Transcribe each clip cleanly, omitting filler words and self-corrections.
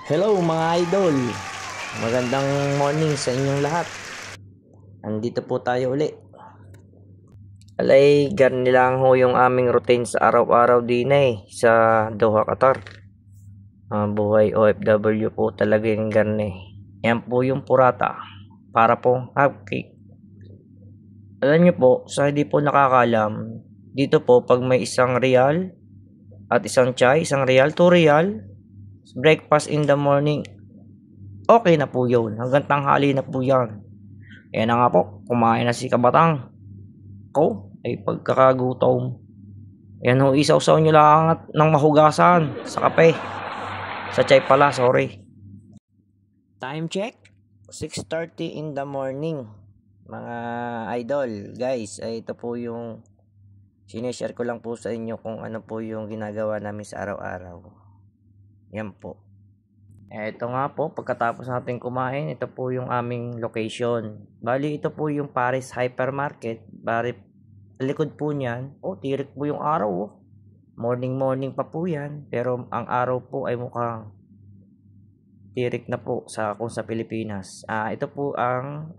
Hello mga idol, magandang morning sa inyong lahat. Andito po tayo uli. Alay, ganun lang ho yung aming routine sa araw-araw din sa Doha, Qatar. Buhay OFW po talaga yung ganun Yan po yung purata para po cupcake. Alam nyo po, sa hindi po nakakalam, dito po pag may isang real at isang chai, isang real, 2 real, breakfast in the morning, okay na po yun. Hanggang tanghali na po yan. Kaya na nga po, kumain na si Kabatang. Ko, ay pagkakagutom. Yan ho, isaw-saw nyo lang at ng mahugasan sa kape. Sa chai pala, sorry. Time check, 6:30 in the morning. Mga idol, guys, ay ito po yung sinishare ko lang po sa inyo kung ano po yung ginagawa namin sa araw-araw. Yan po. Ito nga po, pagkatapos natin kumain, ito po yung aming location. Bali, ito po yung Paris Hypermarket. Bali, likod po niyan, tirik po yung araw. Morning pa po yan. Pero ang araw po ay mukhang tirik na po kung sa Pilipinas. Ito po ang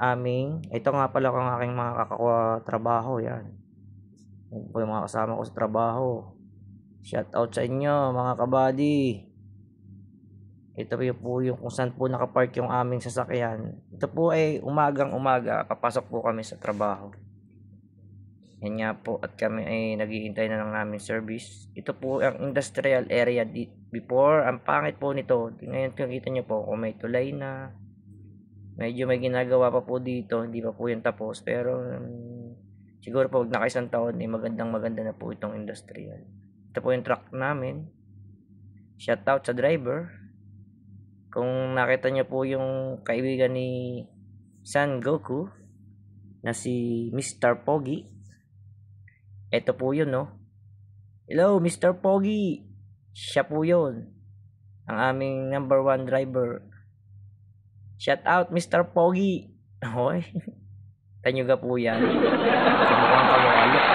ito nga pala ang aking mga trabaho. Yan. Yan po yung mga kasama ko sa trabaho. Shout out sa inyo mga kabady. Ito po yung kung saan po nakapark yung aming sasakyan. Ito po ay umagang-umaga, papasok po kami sa trabaho. Yan nga po, at kami ay naghihintay na ng namin service. Ito po ang industrial area before. Ang pangit po nito. Ngayon kita nyo po kung may tulay na. Medyo may ginagawa pa po dito. Hindi pa po yung tapos. Pero siguro po pag nakaisang taon maganda na po itong industrial. Ito po yung truck namin. Shout out sa driver. Kung nakita niyo po yung kaibigan ni San Goku na si Mr. Pogi, ito po yun, no? Hello, Mr. Pogi. Siya po yun. Ang aming number 1 driver. Shout out, Mr. Pogi. Hoy. Tanyo ga po yan. Kamukhang kamukhalok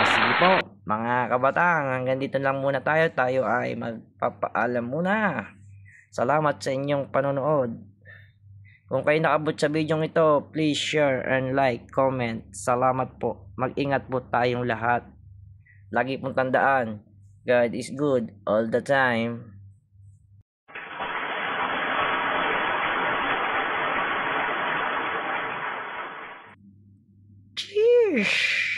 sige po, mga kabatang, hanggang dito lang muna tayo. Tayo ay magpapaalam muna. Salamat sa inyong panonood. Kung kayo nakabot sa video ito, please share and like, comment. Salamat po. Mag-ingat po tayong lahat. Lagi pong tandaan, God is good all the time. Cheers!